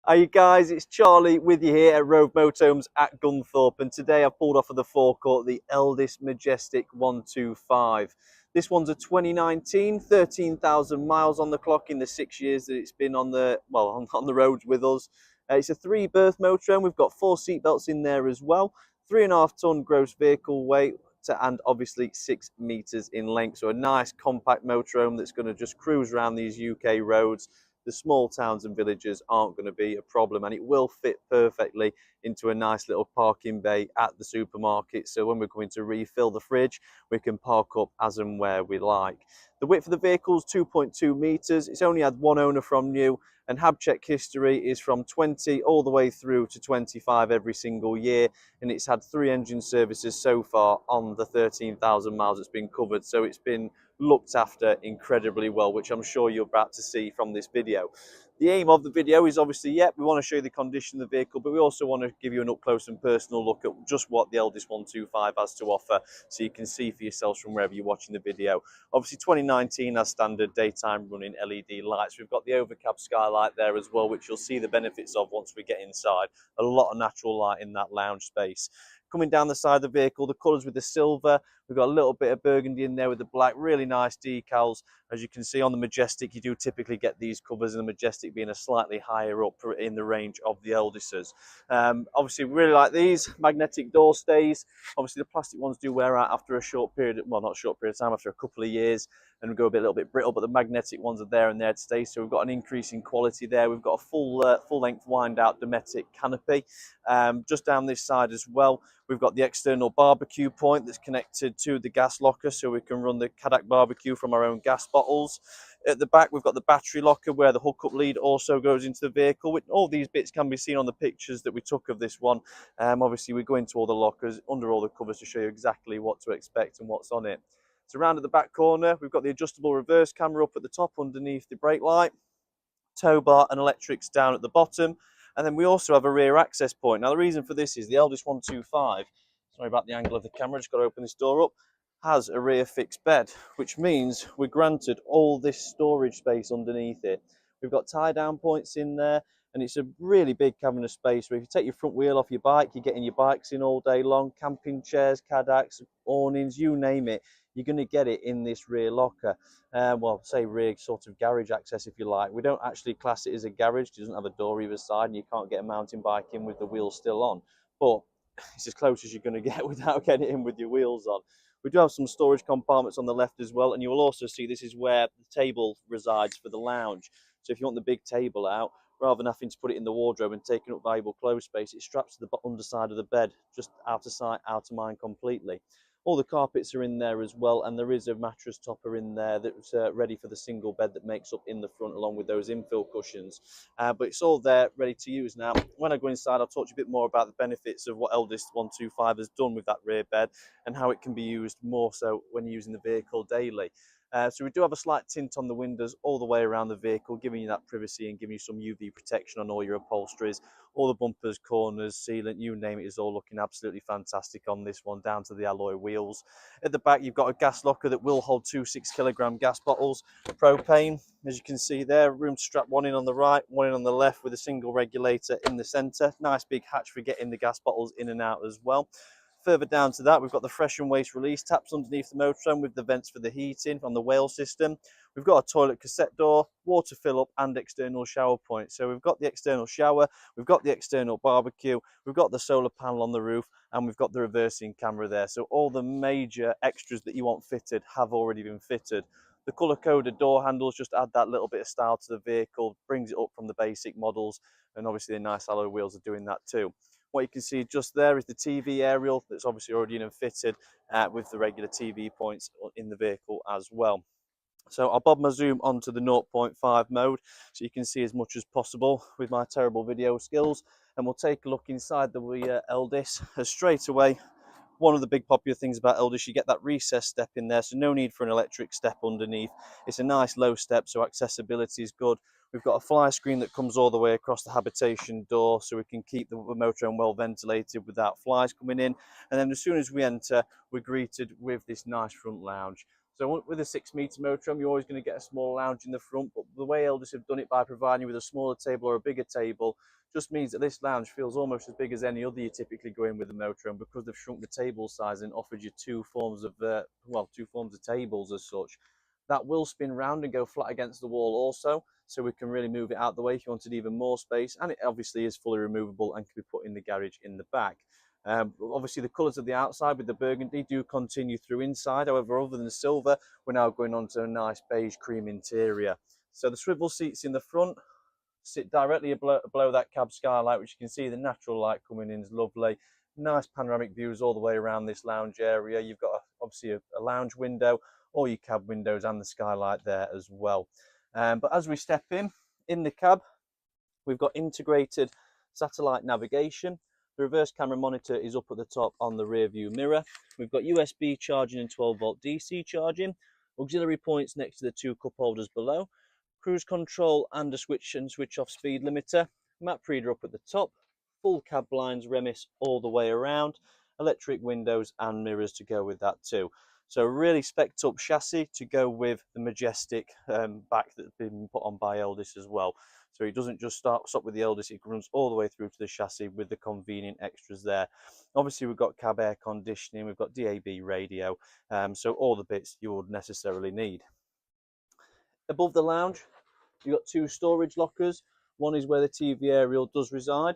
Hi guys, it's Charlie with you here at Rove Motorhomes at Gunthorpe, and today I've pulled off of the forecourt the Elddis Majestic 125. This one's a 2019, 13,000 miles on the clock in the 6 years that it's been on the on the roads with us. It's a 3-berth motorhome. We've got 4 seat belts in there as well, 3.5 ton gross vehicle weight, and obviously 6 meters in length. So a nice compact motorhome that's going to just cruise around these UK roads. The small towns and villages aren't going to be a problem, and it will fit perfectly into a nice little parking bay at the supermarket. So when we're going to refill the fridge, we can park up as and where we like. The width of the vehicle is 2.2 meters. It's only had one owner from new, and hab check history is from 20 all the way through to 25 every single year, and it's had 3 engine services so far on the 13,000 miles it's been covered. So it's been looked after incredibly well, which I'm sure you're about to see from this video. The aim of the video is obviously, we want to show you the condition of the vehicle, but we also want to give you an up close and personal look at just what the Elddis 125 has to offer, so you can see for yourselves from wherever you're watching the video. Obviously 2019 has standard daytime running LED lights. We've got the overcab skylight there as well, which you'll see the benefits of once we get inside. A lot of natural light in that lounge space. Coming down the side of the vehicle, the colours with the silver, we've got a little bit of burgundy in there with the black, really nice decals. As you can see on the Majestic, you do typically get these covers, and the Majestic being a slightly higher up in the range of the Elldis's. Obviously, we really like these magnetic door stays. Obviously, the plastic ones do wear out after a short period, well, not a short period of time, after a couple of years, and go a little bit brittle, but the magnetic ones are there and there to stay. So we've got an increase in quality there. We've got a full-length wind-out Dometic canopy. Just down this side as well, we've got the external barbecue point that's connected to the gas locker, so we can run the Caddock barbecue from our own gas bottles. At the back, we've got the battery locker where the hookup lead also goes into the vehicle. All these bits can be seen on the pictures that we took of this one. Obviously, we go into all the lockers, under all the covers, to show you exactly what to expect and what's on it. So around at the back corner, we've got the adjustable reverse camera up at the top underneath the brake light, tow bar and electrics down at the bottom. And then we also have a rear access point. Now, the reason for this is the Elddis 125, sorry about the angle of the camera, just got to open this door up, has a rear fixed bed, which means we're granted all this storage space underneath it. We've got tie down points in there, and it's a really big cabin of space where if you take your front wheel off your bike, you're getting your bikes in all day long, camping chairs, Caddocks, awnings, you name it, you're going to get it in this rear locker. Well, say rear sort of garage access if you like. We don't actually class it as a garage. It doesn't have a door either side, and you can't get a mountain bike in with the wheels still on. But it's as close as you're going to get without getting in with your wheels on. We do have some storage compartments on the left as well, and you will also see this is where the table resides for the lounge. So if you want the big table out, rather than having to put it in the wardrobe and taking up valuable clothes space, it straps to the underside of the bed, just out of sight, out of mind completely. All the carpets are in there as well, and there is a mattress topper in there that's ready for the single bed that makes up in the front, along with those infill cushions. But it's all there, ready to use now. When I go inside, I'll talk to you a bit more about the benefits of what Elddis 125 has done with that rear bed, and how it can be used more so when you're using the vehicle daily. So we do have a slight tint on the windows all the way around the vehicle, giving you that privacy and giving you some UV protection on all your upholsteries. All the bumpers, corners, sealant, you name it, is all looking absolutely fantastic on this one, down to the alloy wheels. At the back, you've got a gas locker that will hold 2 6-kilogram gas bottles, propane. As you can see there, room to strap one in on the right, one in on the left, with a single regulator in the centre. Nice big hatch for getting the gas bottles in and out as well. Further down to that, we've got the fresh and waste release taps underneath the motorhome with the vents for the heating on the whale system. We've got a toilet cassette door, water fill up and external shower point. So we've got the external shower, we've got the external barbecue, we've got the solar panel on the roof, and we've got the reversing camera there. So all the major extras that you want fitted have already been fitted. The colour-coded door handles just add that little bit of style to the vehicle, brings it up from the basic models, and obviously the nice alloy wheels are doing that too. What you can see just there is the TV aerial that's obviously already in and fitted with the regular TV points in the vehicle as well. So I'll bob my zoom onto the 0.5 mode so you can see as much as possible with my terrible video skills, and we'll take a look inside the Elddis. Straight away, one of the big popular things about Elddis, you get that recessed step in there, so no need for an electric step underneath. It's a nice low step, so accessibility is good. We've got a fly screen that comes all the way across the habitation door, so we can keep the motorhome well ventilated without flies coming in. And then as soon as we enter, we're greeted with this nice front lounge. So with a 6-metre motorhome, you're always going to get a small lounge in the front, but the way Elddis have done it by providing you with a smaller table or a bigger table just means that this lounge feels almost as big as any other you typically go in with a motorhome, because they've shrunk the table size and offered you two forms of tables as such. That will spin round and go flat against the wall also, so we can really move it out the way if you wanted even more space, and it obviously is fully removable and can be put in the garage in the back. Obviously the colours of the outside with the burgundy do continue through inside. However, other than the silver, we're now going on to a nice beige cream interior. So the swivel seats in the front sit directly below that cab skylight, which you can see the natural light coming in is lovely. Nice panoramic views all the way around this lounge area. You've got obviously a lounge window, all your cab windows and the skylight there as well. But as we step in the cab, we've got integrated satellite navigation. The reverse camera monitor is up at the top on the rear view mirror. We've got USB charging and 12-volt DC charging. Auxiliary points next to the 2 cup holders below. Cruise control and a switch and switch off speed limiter. Map reader up at the top. Full cab blinds remis all the way around. Electric windows and mirrors to go with that too. So really spec'd up chassis to go with the Majestic back that's been put on by Elddis as well. So it doesn't just stop with the Elddis, it runs all the way through to the chassis with the convenient extras there. Obviously we've got cab air conditioning, we've got DAB radio, so all the bits you would necessarily need. Above the lounge, you've got 2 storage lockers. One is where the TV aerial does reside.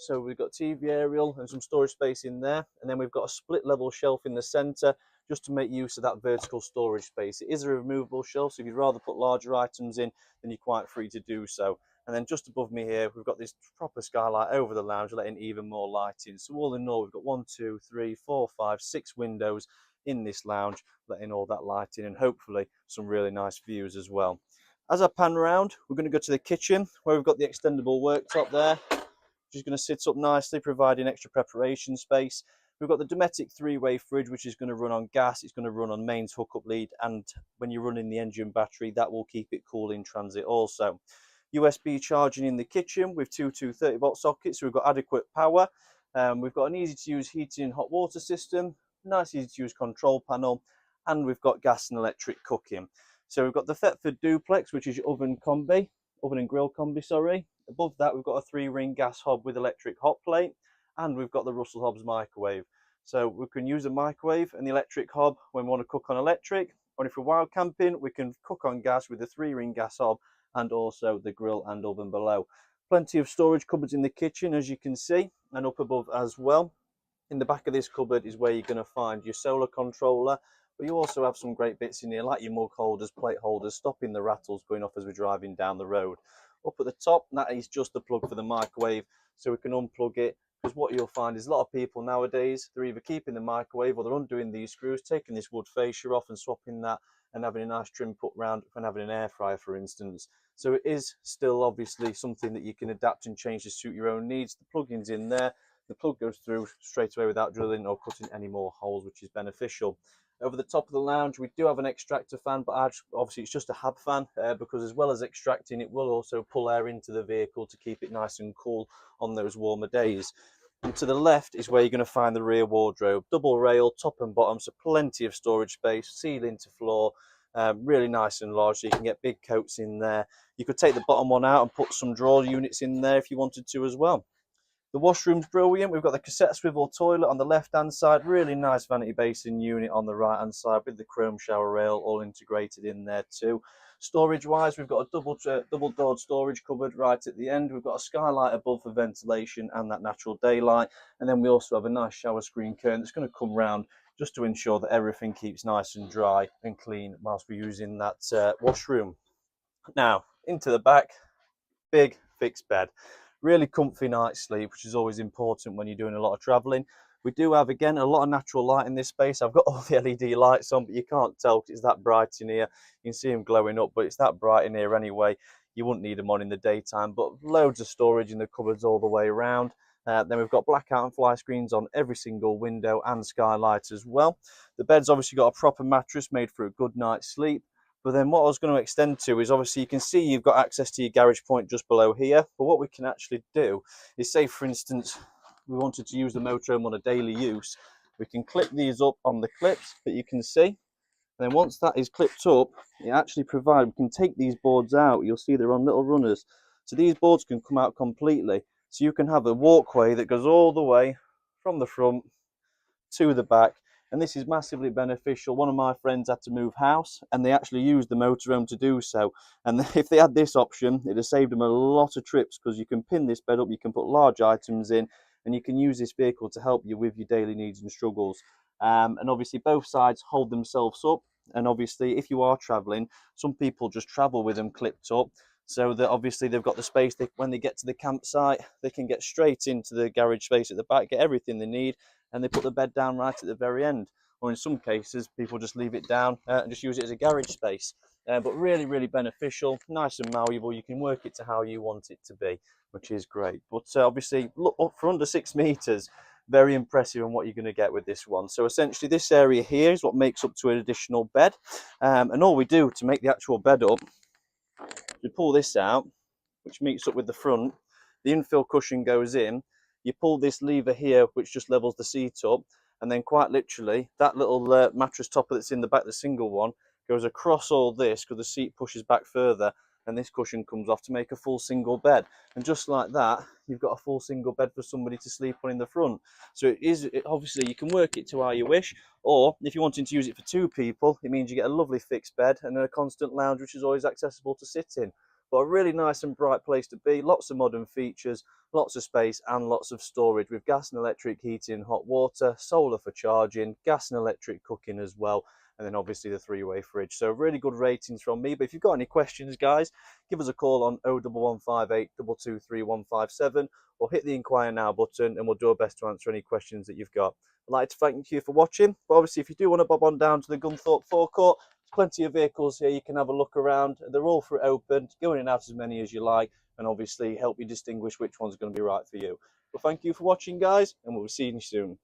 So we've got TV aerial and some storage space in there. And then we've got a split level shelf in the centre just to make use of that vertical storage space. It is a removable shelf, so if you'd rather put larger items in, then you're quite free to do so. And then just above me here, we've got this proper skylight over the lounge, letting even more light in. So all in all, we've got 1, 2, 3, 4, 5, 6 windows in this lounge, letting all that light in, and hopefully some really nice views as well. As I pan around, we're going to go to the kitchen where we've got the extendable worktop there, which is going to sit up nicely, providing extra preparation space. We've got the Dometic 3-way fridge, which is going to run on gas. It's going to run on mains hookup lead, and when you're running the engine battery, that will keep it cool in transit also. USB charging in the kitchen with 2 230-volt sockets, so we've got adequate power. We've got an easy-to-use heating and hot water system, nice easy-to-use control panel, and we've got gas and electric cooking. So we've got the Thetford Duplex, which is your oven and grill combi, sorry. Above that, we've got a 3-ring gas hob with electric hot plate, and we've got the Russell Hobbs microwave. So we can use the microwave and the electric hob when we want to cook on electric, or if we're wild camping, we can cook on gas with the 3-ring gas hob and also the grill and oven below. Plenty of storage cupboards in the kitchen, as you can see, and up above as well. In the back of this cupboard is where you're going to find your solar controller, but you also have some great bits in here like your mug holders, plate holders, stopping the rattles going off as we're driving down the road. Up at the top, that is just the plug for the microwave, so we can unplug it, because what you'll find is a lot of people nowadays, they're either keeping the microwave or they're undoing these screws, taking this wood fascia off and swapping that, and having a nice trim put round and having an air fryer, for instance. So it is still obviously something that you can adapt and change to suit your own needs. The plug-in's in there. The plug goes through straight away without drilling or cutting any more holes, which is beneficial. Over the top of the lounge, we do have an extractor fan, but obviously it's just a hab fan, because as well as extracting, it will also pull air into the vehicle to keep it nice and cool on those warmer days. And to the left is where you're going to find the rear wardrobe. Double rail, top and bottom, so plenty of storage space, ceiling to floor, really nice and large, so you can get big coats in there. You could take the bottom one out and put some drawer units in there if you wanted to as well. The washroom's brilliant. We've got the cassette swivel toilet on the left-hand side, really nice vanity basin unit on the right-hand side with the chrome shower rail all integrated in there too. Storage-wise, we've got a double-doored storage cupboard right at the end. We've got a skylight above for ventilation and that natural daylight. And then we also have a nice shower screen curtain that's going to come round just to ensure that everything keeps nice and dry and clean whilst we're using that washroom. Now, into the back, big fixed bed. Really comfy night's sleep, which is always important when you're doing a lot of travelling. We do have, again, a lot of natural light in this space. I've got all the LED lights on, but you can't tell because it's that bright in here. You can see them glowing up, but it's that bright in here anyway. You wouldn't need them on in the daytime, but loads of storage in the cupboards all the way around. Then we've got blackout and fly screens on every single window and skylight as well. The bed's obviously got a proper mattress made for a good night's sleep. But then what I was going to extend to is, obviously you can see you've got access to your garage point just below here. But what we can actually do is, say for instance, we wanted to use the motorhome on a daily use, we can clip these up on the clips that you can see. And then once that is clipped up, it actually provides, we can take these boards out. You'll see they're on little runners. So these boards can come out completely. So you can have a walkway that goes all the way from the front to the back, and this is massively beneficial. One of my friends had to move house and they actually used the motorhome to do so, and if they had this option, it has saved them a lot of trips, because you can pin this bed up, you can put large items in, and you can use this vehicle to help you with your daily needs and struggles. And obviously both sides hold themselves up, and obviously if you are traveling, some people just travel with them clipped up, so that obviously they've got the space, when they get to the campsite they can get straight into the garage space at the back, get everything they need, and they put the bed down right at the very end. Or in some cases, people just leave it down and just use it as a garage space. But really, really beneficial, nice and malleable. You can work it to how you want it to be, which is great. But obviously, look, up for under 6 meters, very impressive on what you're going to get with this one. So essentially, this area here is what makes up to an additional bed. And all we do to make the actual bed up, we pull this out, which meets up with the front. The infill cushion goes in. You pull this lever here, which just levels the seat up, and then quite literally that little mattress topper that's in the back, the single one, goes across all this because the seat pushes back further, and this cushion comes off to make a full single bed. And just like that, you've got a full single bed for somebody to sleep on in the front. So obviously you can work it to how you wish, or if you're wanting to use it for 2 people, it means you get a lovely fixed bed and a constant lounge which is always accessible to sit in. But a really nice and bright place to be, lots of modern features, lots of space and lots of storage, with gas and electric heating and hot water, solar for charging, gas and electric cooking as well, and then obviously the 3-way fridge. So really good ratings from me. But if you've got any questions, guys, give us a call on 01158 223 157, or hit the inquire now button and we'll do our best to answer any questions that you've got. I'd like to thank you for watching, but obviously if you do want to bob on down to the Gunthorpe forecourt, plenty of vehicles here, you can have a look around. They're all for open, go in and out as many as you like, and obviously help you distinguish which one's going to be right for you. Well, thank you for watching, guys, and we'll see you soon.